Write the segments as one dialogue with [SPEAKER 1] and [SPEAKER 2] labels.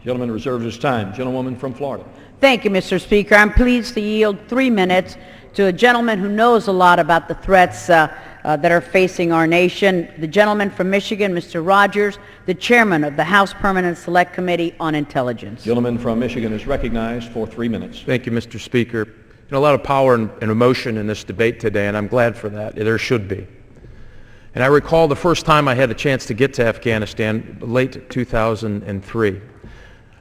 [SPEAKER 1] Gentleman reserves his time. Gentlewoman from Florida.
[SPEAKER 2] Thank you, Mr. Speaker. I'm pleased to yield 3 minutes to a gentleman who knows a lot about the threats that are facing our nation. The gentleman from Michigan, Mr. Rogers, the chairman of the House Permanent Select Committee on Intelligence.
[SPEAKER 1] Gentleman from Michigan is recognized for 3 minutes.
[SPEAKER 3] Thank you, Mr. Speaker. A lot of power and emotion in this debate today, and I'm glad for that. There should be. And I recall the first time I had a chance to get to Afghanistan, late 2003.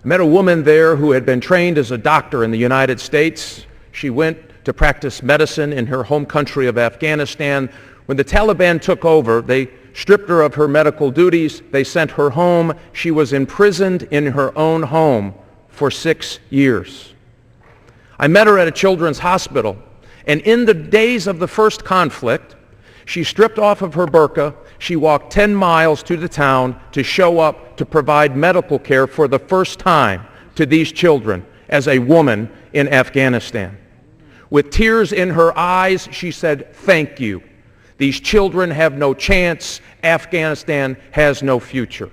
[SPEAKER 3] I met a woman there who had been trained as a doctor in the United States. She went to practice medicine in her home country of Afghanistan. When the Taliban took over, they stripped her of her medical duties. They sent her home. She was imprisoned in her own home for 6 years. I met her at a children's hospital, and in the days of the first conflict, she stripped off of her burqa. She walked 10 miles to the town to show up to provide medical care for the first time to these children as a woman in Afghanistan. With tears in her eyes, she said, "Thank you. These children have no chance. Afghanistan has no future."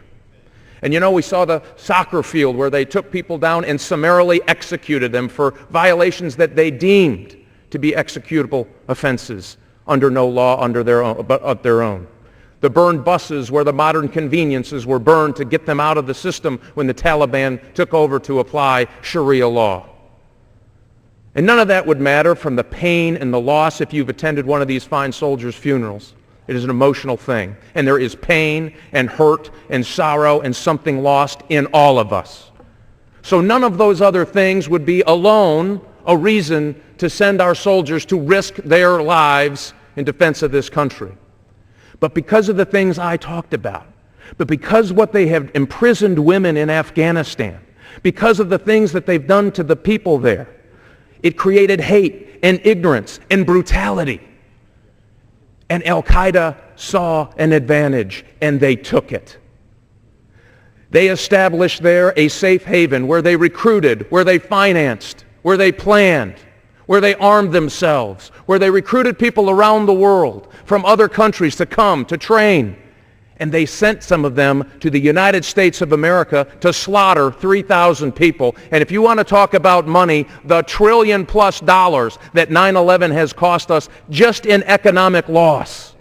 [SPEAKER 3] And we saw the soccer field where they took people down and summarily executed them for violations that they deemed to be executable offenses under no law under their own. The burned buses where the modern conveniences were burned to get them out of the system when the Taliban took over to apply Sharia law. And none of that would matter from the pain and the loss if you've attended one of these fine soldiers' funerals. It is an emotional thing, and there is pain and hurt and sorrow and something lost in all of us. So none of those other things would be alone a reason to send our soldiers to risk their lives in defense of this country. But because of the things I talked about, but because what they have imprisoned women in Afghanistan, because of the things that they've done to the people there, it created hate and ignorance and brutality. And Al-Qaeda saw an advantage, and they took it. They established there a safe haven where they recruited, where they financed, where they planned, where they armed themselves, where they recruited people around the world from other countries to come, to train. And they sent some of them to the United States of America to slaughter 3,000 people. And if you want to talk about money, the $1 trillion+ that 9/11 has cost us just in economic loss.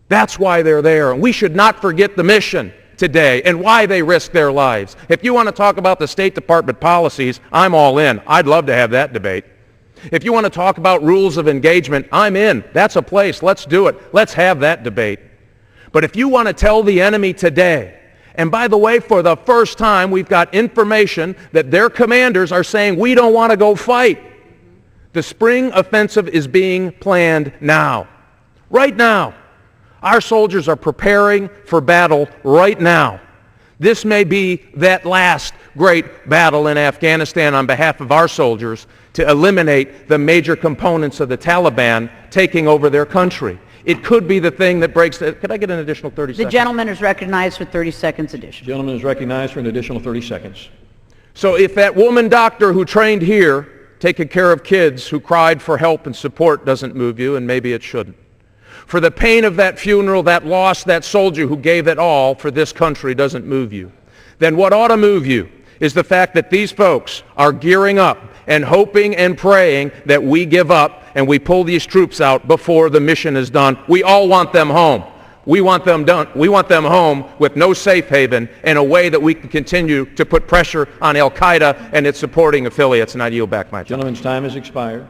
[SPEAKER 3] That's why they're there. And we should not forget the mission today and why they risk their lives. If you want to talk about the State Department policies, I'm all in. I'd love to have that debate. If you want to talk about rules of engagement, I'm in. That's a place. Let's do it. Let's have that debate. But if you want to tell the enemy today, and by the way, for the first time, we've got information that their commanders are saying, we don't want to go fight. The spring offensive is being planned now. Right now. Our soldiers are preparing for battle right now. This may be that last great battle in Afghanistan on behalf of our soldiers to eliminate the major components of the Taliban taking over their country. It could be the thing that breaks the... Could I get an additional 30 seconds?
[SPEAKER 2] The gentleman is recognized for 30 seconds additional.
[SPEAKER 1] Gentleman is recognized for an additional 30 seconds.
[SPEAKER 3] So if that woman doctor who trained here, taking care of kids who cried for help and support, doesn't move you, and maybe it shouldn't. For the pain of that funeral, that loss, that soldier who gave it all for this country doesn't move you, then what ought to move you is the fact that these folks are gearing up and hoping and praying that we give up and we pull these troops out before the mission is done. We all want them home. We want them done. We want them home with no safe haven in a way that we can continue to put pressure on Al-Qaeda and its supporting affiliates. And I yield back my time.
[SPEAKER 1] Gentleman's time has expired.